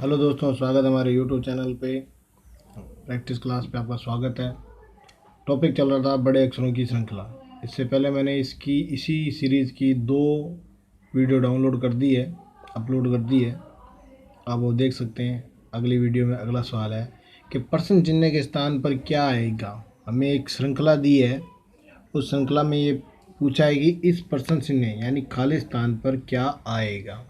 Hello दोस्तों, स्वागत है हमारे यूट्यूब चैनल पे। प्रैक्टिस क्लास पे आपका स्वागत है। टॉपिक चल रहा था बड़े अक्षरों की श्रृंखला। इससे पहले मैंने इसी सीरीज़ की 2 वीडियो डाउनलोड कर दी है, अपलोड कर दी है। आप वो देख सकते हैं। अगली वीडियो में अगला सवाल है कि प्रश्न चिन्ह के स्थान पर क्या आएगा। हमें एक श्रृंखला दी है, उस श्रृंखला में ये पूछा है कि इस प्रश्न चिन्ह यानी खाली स्थान पर क्या आएगा।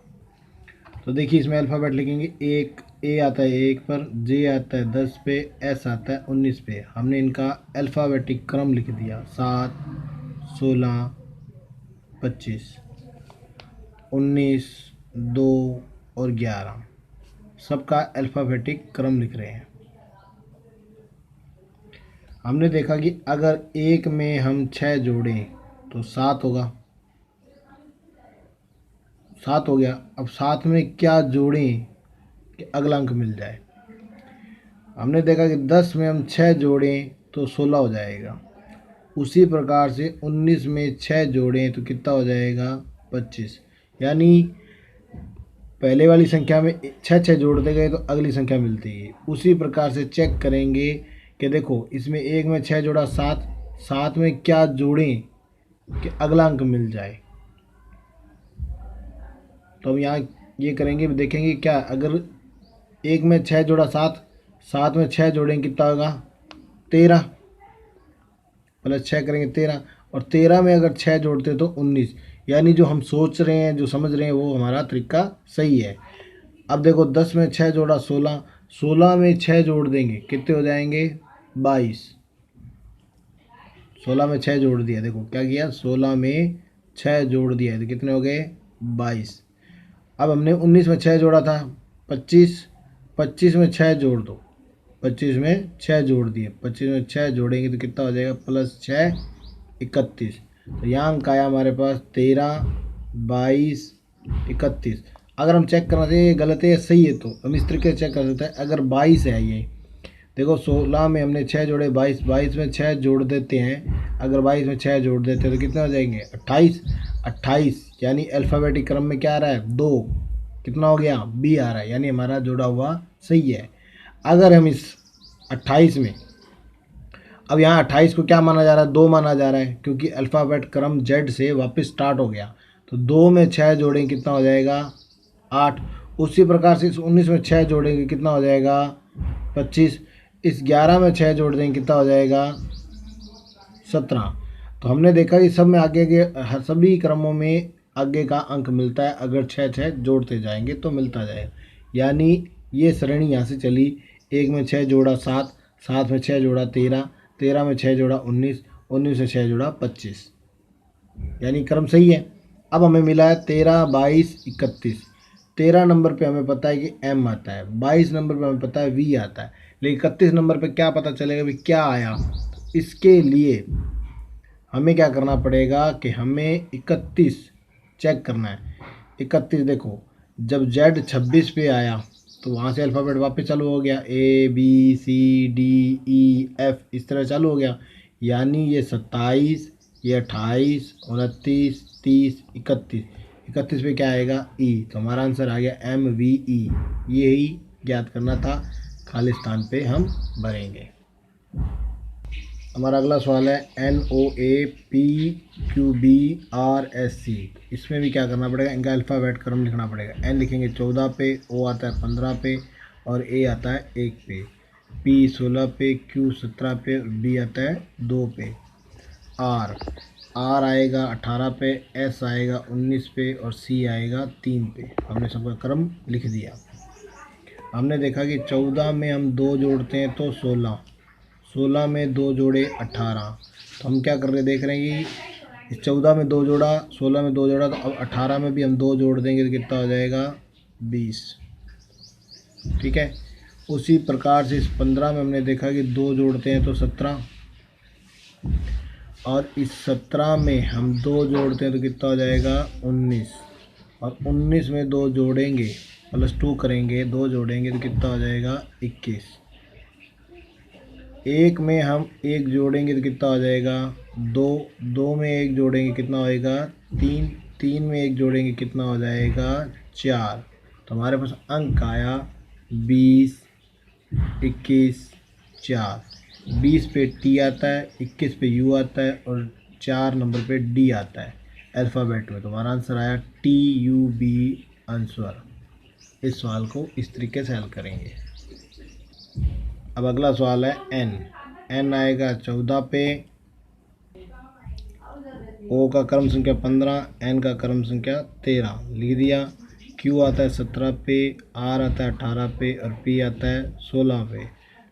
तो देखिए, इसमें अल्फ़ाबेट लिखेंगे। एक ए आता है 1 पर, जे आता है 10 पे, एस आता है 19 पे। हमने इनका अल्फ़ाबेटिक क्रम लिख दिया। 7, 16, 25, 19, 2 और 11 सबका अल्फ़ाबेटिक क्रम लिख रहे हैं। हमने देखा कि अगर एक में हम 6 जोड़ें तो 7 होगा। 7 हो गया। अब 7 में क्या जोड़ें कि अगला अंक मिल जाए। हमने देखा कि 10 में हम 6 जोड़ें तो 16 हो जाएगा। उसी प्रकार से 19 में 6 जोड़ें तो कितना हो जाएगा, 25। यानी पहले वाली संख्या में 6 जोड़ते गए तो अगली संख्या मिलती है। उसी प्रकार से चेक करेंगे कि देखो, इसमें एक में 6 जोड़ा 7, 7 में क्या जोड़ें कि अगला अंक मिल जाए। तो हम यहाँ ये करेंगे, देखेंगे क्या, अगर एक में 6 जोड़ा 7, 7 में 6 जोड़ेंगे कितना होगा, 13 प्लस 6 करेंगे 13, और 13 में अगर 6 जोड़ते तो 19। यानी जो हम सोच रहे हैं, जो समझ रहे हैं, वो हमारा तरीका सही है। अब देखो, 10 में 6 जोड़ा 16, 16 में 6 जोड़ देंगे कितने हो जाएंगे, 22। 16 में 6 जोड़ दिया, देखो क्या किया, 16 में 6 जोड़ दिया तो कितने हो गए, 22। अब हमने 19 में 6 जोड़ा था, 25, 25 में 6 जोड़ दो, 25 में 6 जोड़ दिए, 25 में 6 जोड़ेंगे तो कितना हो जाएगा, प्लस 6 31। तो यहाँ अंक आया हमारे पास 13, 22, 31। अगर हम चेक करना चाहिए ये गलत है या सही है, तो हम इस तरीके से चेक कर सकते हैं। अगर 22 है, ये देखो 16 में हमने 6 जोड़े, 22, 22 में 6 जोड़ देते हैं। अगर 22 में 6 जोड़ देते हैं तो कितने हो जाएंगे, 28। 28 यानी अल्फ़ाबेटिक क्रम में क्या आ रहा है, 2। कितना हो गया, बी आ रहा है, यानी हमारा जोड़ा हुआ सही है। अगर हम इस 28 में, अब यहाँ 28 को क्या माना जा रहा है, 2 माना जा रहा है, क्योंकि अल्फ़ाबेट क्रम जेड से वापस स्टार्ट हो गया। तो 2 में 6 जोड़ेंगे कितना हो जाएगा, 8। उसी प्रकार से इस 19 में 6 जोड़ेंगे कितना हो जाएगा, 25। इस 11 में 6 जोड़ देंगे कितना हो जाएगा, 17। तो हमने देखा कि सब में आगे के सभी क्रमों में आगे का अंक मिलता है। अगर 6 जोड़ते जाएंगे तो मिलता जाएगा। यानी ये श्रेणी यहाँ से चली। 1 में 6 जोड़ा 7, 7 में 6 जोड़ा 13, 13 में 6 जोड़ा 19, 19 में 6 जोड़ा 25। यानी क्रम सही है। अब हमें मिला है 13, 22, 31। 13 नंबर पे हमें पता है कि एम आता है, 22 नंबर पे हमें पता है वी आता है, लेकिन 31 नंबर पे क्या पता चलेगा भी क्या आया। इसके लिए हमें क्या करना पड़ेगा कि हमें 31 चेक करना है। 31 देखो, जब जेड 26 पे आया तो वहाँ से अल्फ़ाबेट वापस चालू हो गया, A B C D E F इस तरह चालू हो गया। यानी ये 27, ये 28, 29, 30, 31। 31 पे क्या आएगा, ई। तो हमारा आंसर आ गया MVE। यही ज्ञात करना था, खाली स्थान पे हम भरेंगे। हमारा अगला सवाल है NOAPQBRSC। इसमें भी क्या करना पड़ेगा, इनका अल्फ़ाबेट क्रम लिखना पड़ेगा। N लिखेंगे 14 पे, O आता है 15 पे और A आता है 1 पे, P 16 पे, Q 17 पे और B आता है 2 पे। R आएगा 18 पे, S आएगा 19 पे और C आएगा 3 पे। हमने सबका क्रम लिख दिया। हमने देखा कि 14 में हम 2 जोड़ते हैं तो 16, 16 में 2 जोड़े 18। तो हम क्या कर रहे देख रहे हैं कि इस 14 में 2 जोड़ा, 16 में 2 जोड़ा, तो अब 18 में भी हम 2 जोड़ देंगे तो कितना हो जाएगा, 20। ठीक है। उसी प्रकार से इस 15 में हमने देखा कि 2 जोड़ते हैं तो 17, और इस 17 में हम 2 जोड़ते हैं तो कितना हो जाएगा, 19, और 19 में 2 जोड़ेंगे प्लस 2 करेंगे, 2 जोड़ेंगे तो कितना हो जाएगा, 21। 1 में हम 1 जोड़ेंगे तो कितना हो जाएगा, 2, 2 में 1 जोड़ेंगे कितना होएगा, 3, 3 में 1 जोड़ेंगे कितना हो जाएगा, 4। तो हमारे पास अंक आया 20, 21, 4। 20 पे टी आता है, 21 पे यू आता है और 4 नंबर पे डी आता है अल्फ़ाबेट में। तो हमारा आंसर आया TUB आंसर। इस सवाल को इस तरीके से हल करेंगे। अब अगला सवाल है एन आएगा 14 पे, ओ का क्रम संख्या 15, एन का क्रम संख्या 13 लिख दिया। क्यू आता है 17 पे, आर आता है 18 पे और पी आता है 16 पे।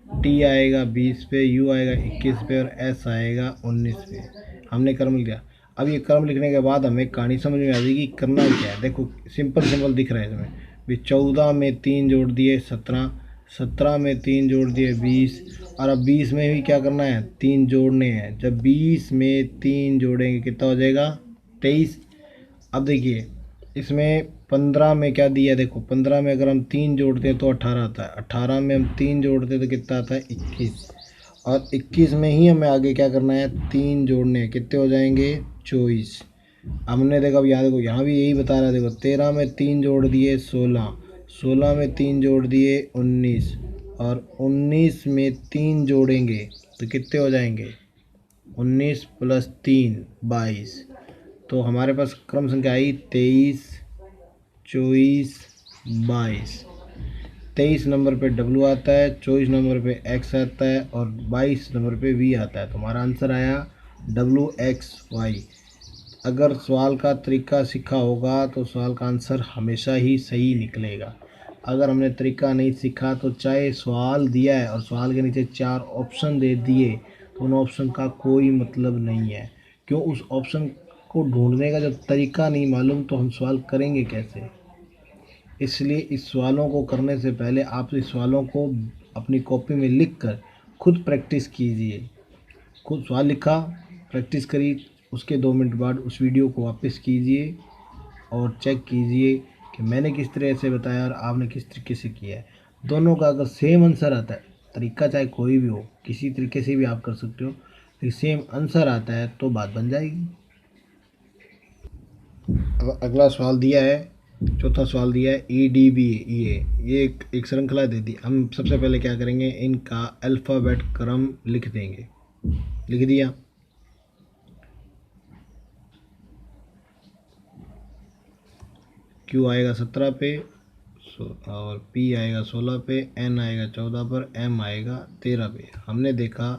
टी आएगा 20 पे, यू आएगा 21 पे और एस आएगा 19 पे। हमने क्रम लिख दिया। अब ये क्रम लिखने के बाद हमें कहानी समझ में आ जाएगी करना क्या है। देखो सिंपल दिख रहा है इसमें भी। 14 में 3 जोड़ दिए 17, 17 में 3 जोड़ दिए 20 और अब 20 में भी क्या करना है, 3 जोड़ने हैं। जब 20 में 3 जोड़ेंगे कितना हो जाएगा, 23। अब देखिए इसमें 15 में क्या दिया, देखो 15 में अगर हम 3 जोड़ते हैं तो 18 आता है, 18 में हम 3 जोड़ते हैं तो कितना आता है 21 और 21 में ही हमें आगे क्या करना है, 3 जोड़ने हैं। कितने हो जाएंगे 24। हमने देखा अब यहाँ देखो यहाँ भी यही बता रहा है। देखो 13 में 3 जोड़ दिए 16, 16 में 3 जोड़ दिए 19 और 19 में 3 जोड़ेंगे तो कितने हो जाएंगे, 19 + 3 22। तो हमारे पास क्रम संख्या आई 23, 24, 22। 23 नंबर पे W आता है, 24 नंबर पे X आता है और 22 नंबर पे V आता है। तो हमारा आंसर आया WXY। अगर सवाल का तरीका सीखा होगा तो सवाल का आंसर हमेशा ही सही निकलेगा। अगर हमने तरीका नहीं सीखा तो चाहे सवाल दिया है और सवाल के नीचे 4 ऑप्शन दे दिए तो उन ऑप्शन का कोई मतलब नहीं है। क्यों, उस ऑप्शन को ढूंढने का जब तरीका नहीं मालूम तो हम सवाल करेंगे कैसे। इसलिए इस सवालों को करने से पहले आप इस सवालों को अपनी कॉपी में लिख कर खुद प्रैक्टिस कीजिए। खुद सवाल लिखा, प्रैक्टिस करी, उसके 2 मिनट बाद उस वीडियो को वापस कीजिए और चेक कीजिए कि मैंने किस तरह से बताया और आपने किस तरीके से किया है। दोनों का अगर सेम आंसर आता है, तरीका चाहे कोई भी हो, किसी तरीके से भी आप कर सकते हो, लेकिन सेम आंसर आता है तो बात बन जाएगी। अब अगला सवाल दिया है, चौथा सवाल दिया है EDB। ये एक श्रृंखला दे दी। हम सबसे पहले क्या करेंगे, इनका अल्फ़ाबेट क्रम लिख देंगे। लिख दिया। Q आएगा 17 पे और P आएगा 16 पे, N आएगा 14 पर, M आएगा 13 पे। हमने देखा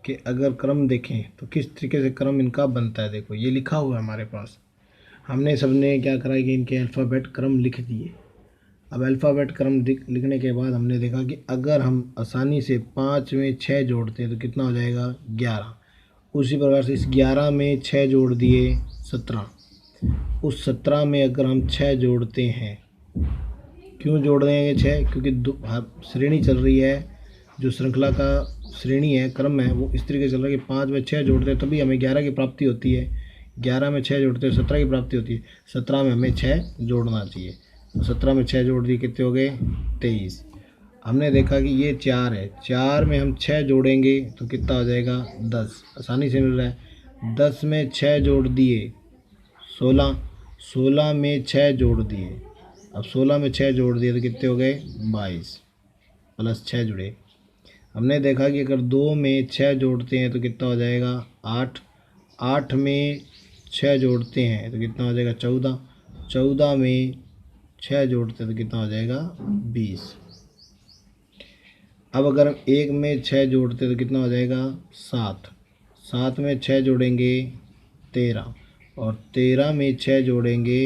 कि अगर क्रम देखें तो किस तरीके से क्रम इनका बनता है। देखो ये लिखा हुआ है हमारे पास। हमने सबने क्या करा कि इनके अल्फ़ाबेट क्रम लिख दिए। अब अल्फ़ाबेट क्रम लिखने के बाद हमने देखा कि अगर हम आसानी से 5 में 6 जोड़ते हैं तो कितना हो जाएगा 11। उसी प्रकार से इस 11 में 6 जोड़ दिए 17। उस 17 में अगर हम 6 जोड़ते हैं, क्यों जोड़ रहे हैं 6, क्योंकि श्रेणी चल रही है, जो श्रृंखला का श्रेणी है, क्रम है, वो इस तरीके से चल रहा है कि 5 में 6 जोड़ते हैं तभी हमें 11 की प्राप्ति होती है। 11 में 6 जोड़ते हैं 17 की प्राप्ति होती है। 17 में हमें 6 जोड़ना चाहिए। तो 17 में 6 जोड़ दिए, कितने हो गए 23। हमने देखा कि ये 4 है, 4 में हम 6 जोड़ेंगे तो कितना हो जाएगा 10। आसानी से मिल रहा है। 10 में 6 जोड़ दिए 16, 16 में 6 जोड़ दिए। अब 16 में 6 जोड़ दिए तो कितने हो गए 22 + 6 जुड़े। हमने देखा कि अगर 2 में 6 जोड़ते हैं तो कितना हो जाएगा 8, 8 में 6 जोड़ते हैं तो कितना हो जाएगा 14, 14 में 6 जोड़ते हैं तो कितना हो जाएगा 20। अब अगर हम 1 में 6 जोड़ते हैं तो कितना हो जाएगा 7, 7 में 6 जोड़ेंगे 13 और 13 में 6 जोड़ेंगे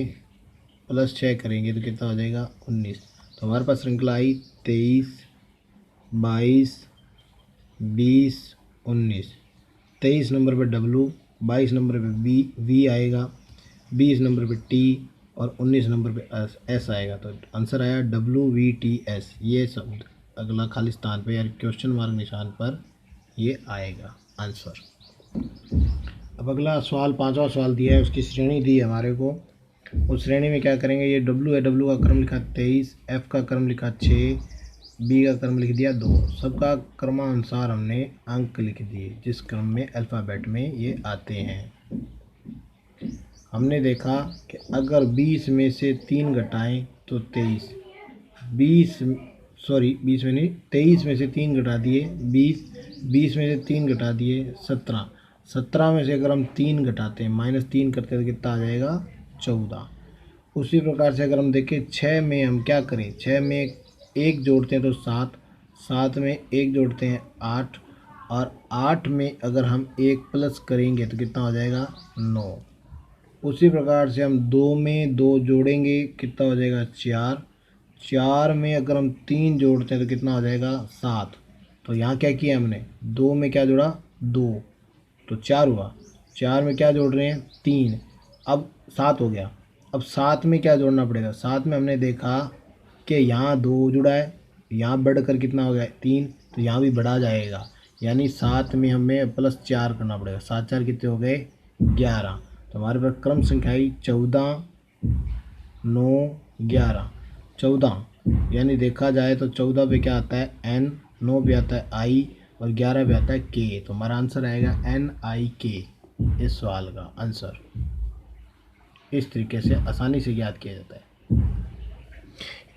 +6 करेंगे तो कितना हो जाएगा 19। तो हमारे पास श्रृंखला आई 23, 22, 20, 19। 23 नंबर पे W, 22 नंबर पे V आएगा, 20 नंबर पे T और 19 नंबर पे S आएगा। तो आंसर आया WVTS। ये शब्द अगला खाली स्थान पे यानी क्वेश्चन मार्क निशान पर ये आएगा आंसर। अब अगला सवाल, पांचवा सवाल दिया है, उसकी श्रेणी दी है हमारे को। उस श्रेणी में क्या करेंगे, ये W है, W का क्रम लिखा 23, F का क्रम लिखा 6, B का क्रम लिख दिया 2। सबका क्रमानुसार हमने अंक लिख दिए जिस क्रम में अल्फ़ाबेट में ये आते हैं। हमने देखा कि अगर 20 में से 3 घटाएं तो 23, 20 सॉरी 20 में नहीं, 23 में से 3 घटा दिए 20, 20 में से 3 घटा दिए 17, 17 में से अगर हम 3 घटाते हैं -3 करते हैं तो कितना आ जाएगा 14। उसी प्रकार से अगर हम देखें 6 में हम क्या करें, 6 में एक जोड़ते हैं तो 7, 7 में एक जोड़ते हैं 8, और 8 में अगर हम एक प्लस करेंगे तो कितना हो जाएगा 9। उसी प्रकार से हम 2 में 2 जोड़ेंगे कितना हो जाएगा 4, 4 में अगर हम 3 जोड़ते हैं तो कितना हो जाएगा 7। तो यहाँ क्या किया हमने, 2 में क्या जोड़ा 2 तो 4 हुआ, 4 में क्या जोड़ रहे हैं 3, अब 7 हो गया। अब 7 में क्या जोड़ना पड़ेगा, 7 में हमने देखा कि यहाँ 2 जुड़ा है, यहाँ बढ़कर कितना हो गया 3, तो यहाँ भी बढ़ा जाएगा, यानी 7 में हमें +4 करना पड़ेगा। 7 4 कितने हो गए 11। तो हमारे पास क्रम संख्या आई 14 9 11, 14, यानी देखा जाए तो 14 पे क्या आता है N, 9 पे आता है I और 11 पे आता है K। तो हमारा आंसर आएगा NIK, इस सवाल का आंसर। इस तरीके से आसानी से याद किया जाता है।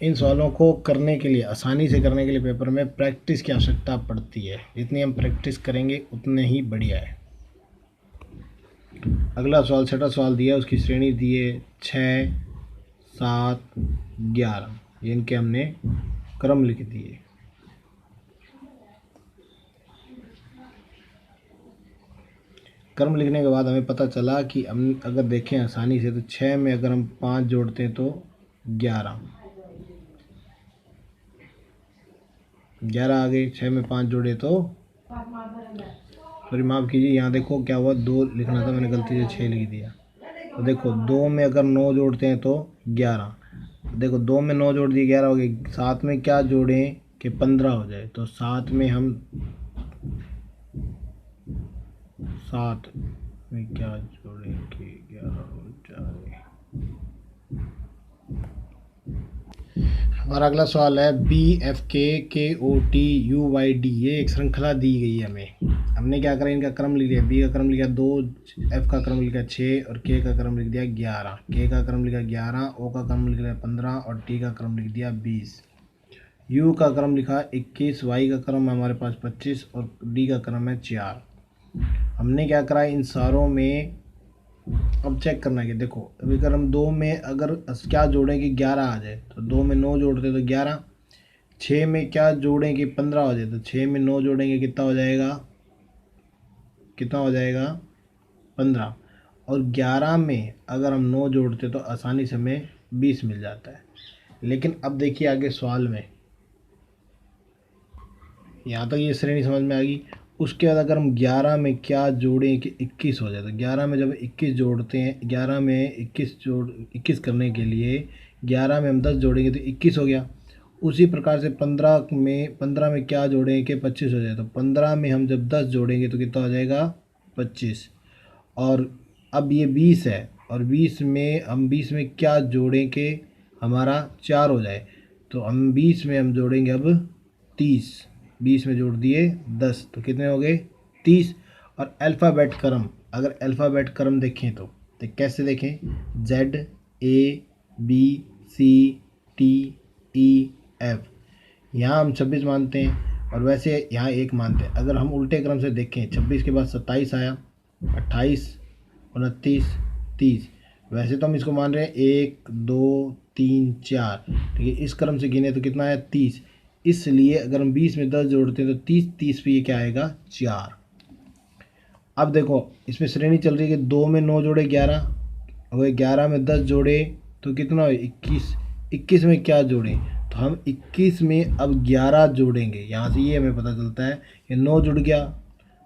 इन सवालों को करने के लिए, आसानी से करने के लिए पेपर में प्रैक्टिस की आवश्यकता पड़ती है। जितनी हम प्रैक्टिस करेंगे उतने ही बढ़िया है। अगला सवाल, छठा सवाल दिया, उसकी श्रेणी दी है 6 7 11, इनके हमने क्रम लिख दिए। क्रम लिखने के बाद हमें पता चला कि हम अगर देखें आसानी से तो 6 में अगर हम 5 जोड़ते हैं तो 11, 11 आ गए। 6 में 5 जोड़े तो, सॉरी माफ़ कीजिए, यहाँ देखो क्या हुआ, 2 लिखना था, मैंने गलती से 6 लिख दिया। तो देखो 2 में अगर 9 जोड़ते हैं तो 11, देखो 2 में 9 जोड़ दिए 11 हो गए। 7 में क्या जोड़ें कि 15 हो जाए, तो 7 में हम 7 में क्या जोड़ें कि 11 हो जाए। हमारा अगला सवाल है BFK KOT UYD, ये एक श्रृंखला दी गई है हमें। हमने क्या करा, इनका क्रम लिख दिया। B का क्रम लिखा 2, F का क्रम लिखा 6 और K का क्रम लिख दिया 11। K का क्रम लिखा 11, O का क्रम लिख दिया 15 और T का क्रम लिख दिया 20। U का क्रम लिखा 21, Y का क्रम है हमारे पास 25 और D का क्रम है 4। हमने क्या करा, इन सारों में अब चेक करना है कि देखो अभी अगर हम 2 में अगर क्या जोड़ें कि 11 आ जाए, तो 2 में 9 जोड़ते तो 11। 6 में क्या जोड़ें कि 15 हो जाए, तो 6 में 9 जोड़ेंगे कितना हो जाएगा, कितना हो जाएगा 15। और 11 में अगर हम 9 जोड़ते तो आसानी से हमें 20 मिल जाता है। लेकिन अब देखिए आगे सवाल में, यहाँ तक ये श्रेणी समझ में आ गई। उसके बाद अगर हम 11 में क्या जोड़ें कि 21 हो जाए, तो 11 में जब 21 जोड़ते हैं, 11 में 21 करने के लिए 11 में हम 10 जोड़ेंगे तो 21 हो गया। उसी प्रकार से 15 में क्या जोड़ें कि 25 हो जाए, तो 15 में हम जब 10 जोड़ेंगे तो कितना हो जाएगा 25। और अब ये 20 है, और 20 में क्या जोड़ें कि हमारा 4 हो जाए, तो हम 20 में हम जोड़ेंगे अब 30। 20 में जोड़ दिए 10 तो कितने हो गए 30। और अल्फ़ाबेट क्रम, अगर अल्फ़ाबेट क्रम देखें तो कैसे देखें, ZABCDEF, यहाँ हम 26 मानते हैं और वैसे यहाँ 1 मानते हैं। अगर हम उल्टे क्रम से देखें, 26 के बाद 27 आया, 28 29 30, वैसे तो हम इसको मान रहे हैं 1 2 3 4, ठीक है, इस क्रम से गिने तो कितना आया 30। इसलिए अगर हम 20 में 10 जोड़ते हैं तो 30 30 पे ये क्या आएगा 4। अब देखो इसमें श्रेणी चल रही है कि 2 में 9 जोड़े 11 और 11 में 10 जोड़े तो कितना हो 21। 21 में क्या जोड़ें, तो हम 21 में अब 11 जोड़ेंगे। यहाँ से ये हमें पता चलता है कि 9 जुड़ गया,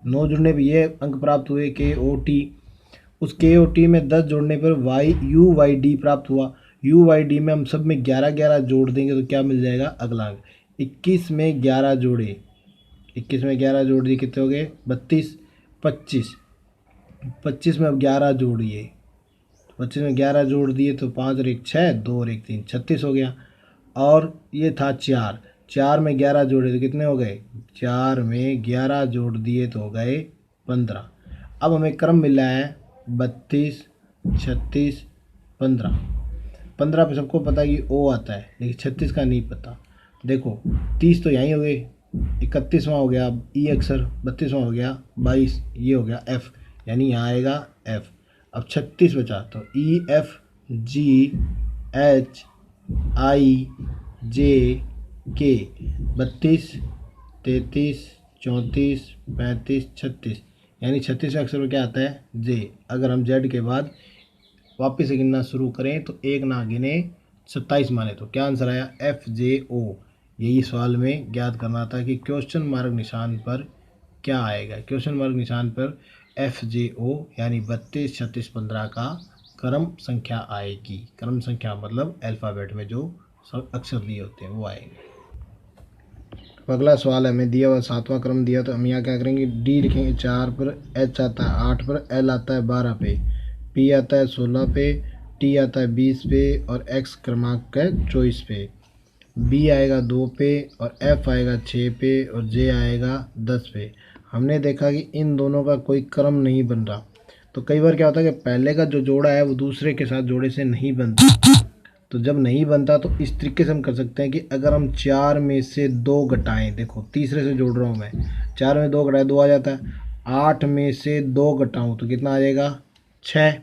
9 जुड़ने पर ये अंक प्राप्त हुए KOT। उस KOT में 10 जोड़ने पर UYD प्राप्त हुआ। UYD में हम सब में 11 11 जोड़ देंगे तो क्या मिल जाएगा अगला अंक। 21 में 11 जोड़े, 21 में 11 जोड़ दिए कितने हो गए 32। 25 में अब 11 जोड़िए, 25 में 11 जोड़ दिए तो 5 और 1 6, 2 और 1 3, 36 हो गया। और ये था 4 में 11 जोड़े तो कितने हो गए, 4 में 11 जोड़ दिए तो हो गए 15। अब हमें क्रम मिला है 32 36 15। 15 पे सबको पता है कि O आता है, लेकिन 36 का नहीं पता। देखो 30 तो यहीं हो गए, 31वां हो गया ई अक्षर, 32वां हो गया 22, ये हो गया एफ, यानी यहाँ आएगा एफ। अब 36 बचा, तो E F G H I जे के, 32, 33, 34, 35, 36, यानी 36 अक्षर में क्या आता है जे। अगर हम जेड के बाद वापस से गिनना शुरू करें तो एक ना गिने 27 माने, तो क्या आंसर आया एफ जे ओ। यही सवाल में ज्ञात करना था कि क्वेश्चन मार्क निशान पर क्या आएगा। क्वेश्चन मार्क निशान पर एफ जे ओ यानी 32, 36, 15 का क्रम संख्या आएगी। क्रम संख्या मतलब अल्फ़ाबेट में जो सब अक्षर दिए होते हैं वो आएंगे। अगला सवाल है, हमें दिया हुआ 7वां क्रम दिया, तो हम यहाँ क्या करेंगे, डी लिखेंगे 4 पर, एच आता है 8 पर, एल आता है 12 पे, पी आता है 16 पे, टी आता है 20 पे और एक्स क्रमांक है 24 पे, बी आएगा 2 पे और एफ आएगा 6 पे और जे आएगा 10 पे। हमने देखा कि इन दोनों का कोई क्रम नहीं बन रहा, तो कई बार क्या होता है कि पहले का जो जोड़ा है वो दूसरे के साथ जोड़े से नहीं बनता। तो जब नहीं बनता तो इस तरीके से हम कर सकते हैं कि अगर हम 4 में से 2 घटाएं, देखो तीसरे से जोड़ रहा हूँ मैं, 4 में 2 घटाए 2 आ जाता है, 8 में से 2 घटाऊँ तो कितना आ जाएगा 6,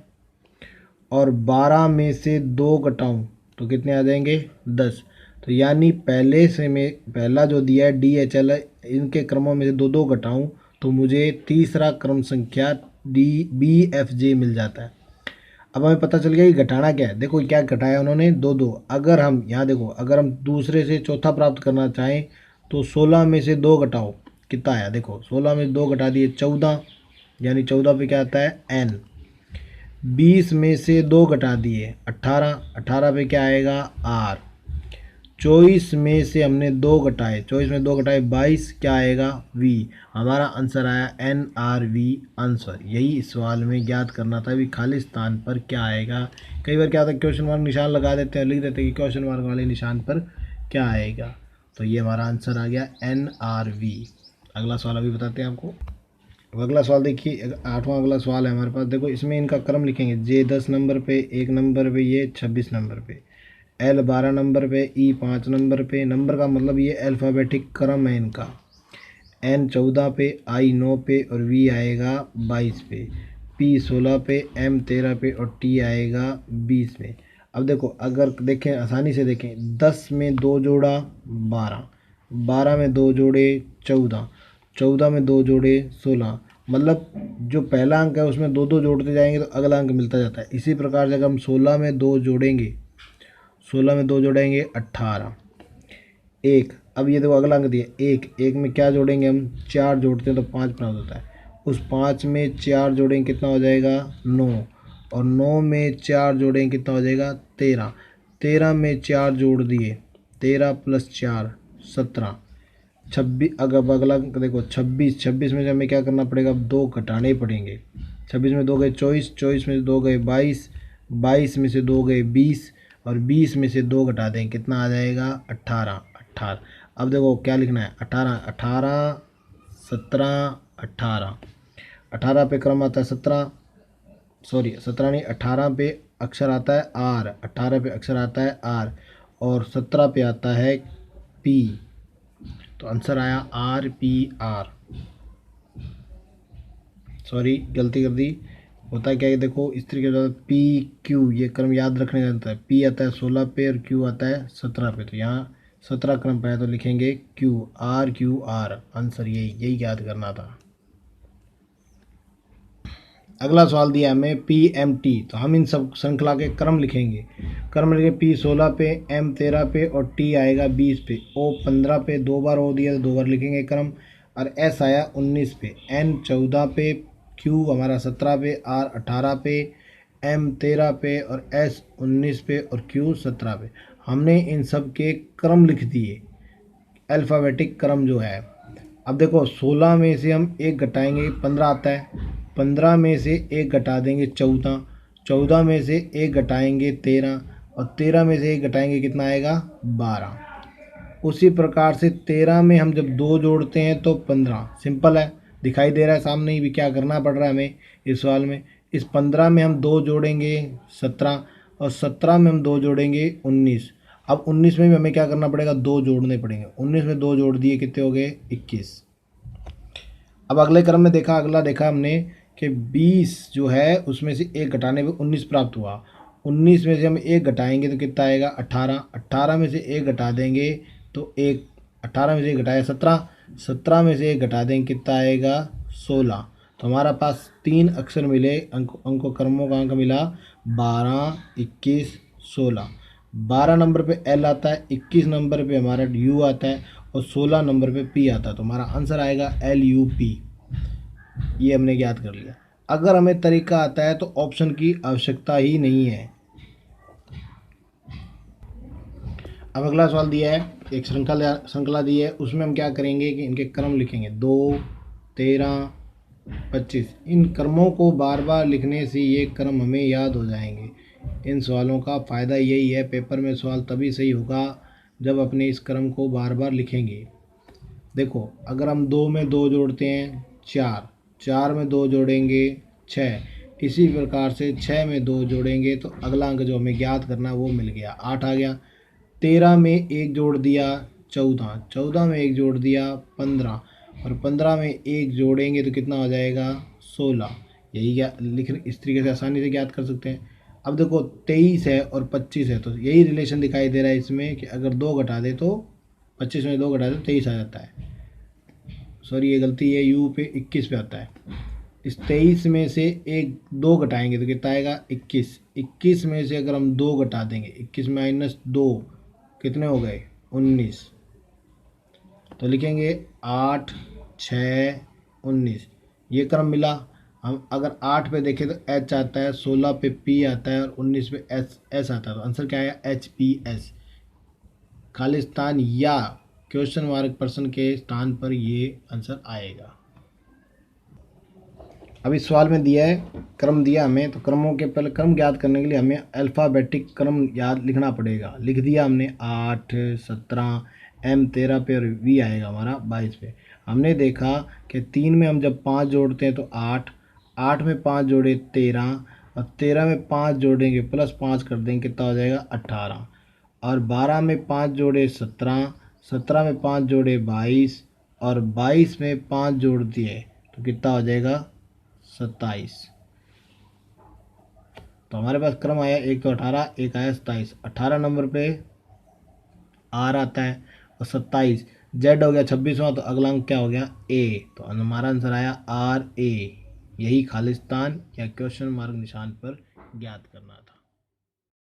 और 12 में से 2 घटाऊँ तो कितने आ जाएंगे 10। तो यानी पहले से मैं पहला जो दिया है डी एच एल, इनके क्रमों में से 2 2 घटाऊँ तो मुझे तीसरा क्रम संख्या डी बी एफ जे मिल जाता है। अब हमें पता चल गया कि घटाना क्या है। देखो क्या घटाया उन्होंने 2 2। अगर हम यहाँ देखो, अगर हम दूसरे से चौथा प्राप्त करना चाहें तो 16 में से 2 घटाओ, कितना आया, देखो 16 में 2 घटा दिए 14, यानी 14 पे क्या आता है एन। 20 में से 2 घटा दिए 18, 18 पे क्या आएगा आर। 24 में से हमने 2 घटाए, 24 में 2 घटाए 22, क्या आएगा वी। हमारा आंसर आया एन आर वी आंसर। यही इस सवाल में ज्ञात करना था भी खाली स्थान पर क्या आएगा। कई बार क्या होता है क्वेश्चन मार्क निशान लगा देते हैं, लिख देते हैं कि क्वेश्चन मार्क वाले निशान पर क्या आएगा, तो ये हमारा आंसर आ गया एन आर वी। अगला सवाल अभी बताते हैं आपको। अगला सवाल देखिए, 8वां अगला सवाल है हमारे पास। देखो इसमें इनका क्रम लिखेंगे, जे 10 नंबर पे, 1 नंबर पे, ये 26 नंबर पे, एल 12 नंबर पे, ई 5 नंबर पे। नंबर का मतलब ये अल्फ़ाबेटिक क्रम है इनका। एन 14 पे, आई 9 पे और वी आएगा 22 पे, पी 16 पे, एम 13 पे और टी आएगा 20 पे। अब देखो अगर देखें आसानी से देखें, 10 में 2 जोड़ा 12, 12 में 2 जोड़े 14, 14 में 2 जोड़े 16, मतलब जो पहला अंक है उसमें 2 2 जोड़ते जाएंगे तो अगला अंक मिलता जाता है। इसी प्रकार से अगर हम 16 में 2 जोड़ेंगे, 16 में 2 जोड़ेंगे 18, एक, अब ये देखो अगला अंक दिया एक, एक में क्या जोड़ेंगे हम 4 जोड़ते हैं तो 5 प्राप्त होता है। उस 5 में 4 जोड़ेंगे कितना हो जाएगा 9, और 9 में 4 जोड़ेंगे कितना हो जाएगा 13, 13 में 4 जोड़ दिए 13 + 4 17, 26। अगर अगला अंक देखो 26, 26 में से हमें क्या करना पड़ेगा, 2 घटाने पड़ेंगे। 26 में 2 गए 24, 24 में से 2 गए 22, 22 में से 2 गए 20 और 20 में से 2 घटा दें कितना आ जाएगा 18, 18। अब देखो क्या लिखना है 18, 18, 17, 18, 18 पे क्रम आता है 17, सॉरी 17 नहीं 18 पे अक्षर आता है आर, 18 पे अक्षर आता है आर और 17 पे आता है पी, तो आंसर आया आर पी आर। सॉरी गलती कर दी। होता है क्या है देखो इस तरीके से पी क्यू, ये क्रम याद रखने का होता है। पी आता है 16 पे और क्यू आता है 17 पे, तो यहाँ 17 क्रम पे है तो लिखेंगे क्यू आर। आंसर यही याद करना था। अगला सवाल दिया हमें पी एम टी, तो हम इन सब श्रृंखला के क्रम लिखेंगे। क्रम लिखेंगे पी 16 पे, एम 13 पे और टी आएगा 20 पे, ओ 15 पे, 2 बार ओ दिया तो 2 बार लिखेंगे क्रम, और एस आया 19 पे, एन 14 पे, क्यू हमारा 17 पे, आर 18 पे, एम 13 पे और एस 19 पे और क्यू 17 पे। हमने इन सब के क्रम लिख दिए, अल्फ़ाबेटिक क्रम जो है। अब देखो 16 में से हम 1 घटाएंगे 15 आता है, 15 में से 1 घटा देंगे 14, 14 में से 1 घटाएंगे 13 और 13 में से 1 घटाएंगे कितना आएगा 12। उसी प्रकार से 13 में हम जब 2 जोड़ते हैं तो 15, सिंपल है, दिखाई दे रहा है सामने ही भी क्या करना पड़ रहा है हमें इस सवाल में। इस 15 में हम 2 जोड़ेंगे 17 और 17 में हम 2 जोड़ेंगे 19। अब 19 में भी हमें क्या करना पड़ेगा, 2 जोड़ने पड़ेंगे। 19 में 2 जोड़ दिए, कितने हो गए, 21। अब अगले क्रम में देखा, अगला देखा हमने कि 20 जो है उसमें से 1 घटाने पे 19 प्राप्त हुआ। 19 में से हम 1 घटाएंगे तो कितना आएगा, 18। 18 में से 1 घटा देंगे तो 1, 18 में से 1 घटाया 17, 17 में से 1 घटा देंगे कितना आएगा, 16। तो हमारा पास 3 अक्षर मिले, अंकों क्रमों का अंक मिला 12, 21, 16। 12 नंबर पे एल आता है, 21 नंबर पे हमारा यू आता है और 16 नंबर पे पी आता है। तो हमारा आंसर आएगा LUP। ये हमने याद कर लिया। अगर हमें तरीका आता है तो ऑप्शन की आवश्यकता ही नहीं है। अब अगला सवाल दिया है, एक श्रृंखला दी है, उसमें हम क्या करेंगे कि इनके क्रम लिखेंगे, 2, 13, 25। इन क्रमों को बार बार लिखने से ये क्रम हमें याद हो जाएंगे। इन सवालों का फ़ायदा यही है, पेपर में सवाल तभी सही होगा जब अपने इस क्रम को बार बार लिखेंगे। देखो, अगर हम 2 में 2 जोड़ते हैं 4, 4 में 2 जोड़ेंगे 6, इसी प्रकार से 6 में 2 जोड़ेंगे तो अगला अंक जो हमें ज्ञात करना है वो मिल गया, 8 आ गया। 13 में 1 जोड़ दिया 14, 14 में 1 जोड़ दिया 15 और 15 में 1 जोड़ेंगे तो कितना हो जाएगा, 16। यही क्या लिख, इस तरीके से आसानी से ज्ञात कर सकते हैं। अब देखो 23 है और 25 है, तो यही रिलेशन दिखाई दे रहा है इसमें कि अगर 2 घटा दे तो 25 में 2 घटा दे तो 23 आ जाता है। सॉरी, ये गलती है, यू पे 21 पे आता है। इस 23 में से 2 घटाएंगे तो कितना आएगा, 21। 21 में से अगर हम 2 घटा देंगे, 21 माइनस 2 कितने हो गए, 19। तो लिखेंगे 8, 6, 19। ये क्रम मिला। हम अगर 8 पे देखें तो H आता है, 16 पे P आता है और 19 पे S आता है। तो आंसर क्या आया, HPS। खाली स्थान या क्वेश्चन मार्क पर्सन के स्थान पर ये आंसर आएगा। अब इस सवाल में दिया है, क्रम दिया हमें, तो क्रमों के पहले क्रम ज्ञात करने के लिए हमें अल्फ़ाबेटिक क्रम याद लिखना पड़ेगा। लिख दिया हमने, 8, 17, M 13 पे और V आएगा हमारा 22 पे। हमने देखा कि 3 में हम जब 5 जोड़ते हैं तो 8, 8 में 5 जोड़े 13 और 13 में 5 जोड़ेंगे प्लस 5 कर देंगे कितना हो जाएगा, 18। और 12 में 5 जोड़े 17, 17 में 5 जोड़े 22 और 22 में 5 जोड़ दिए तो कितना हो जाएगा, 27। तो हमारे पास क्रम आया, एक तो 18, एक आया 27। 18 नंबर पे R आता है और 27 Z हो गया 26वां, तो अगला अंक क्या हो गया, A। तो हमारा आंसर आया RA। यही खालिस्तान या क्वेश्चन मार्क निशान पर ज्ञात करना था।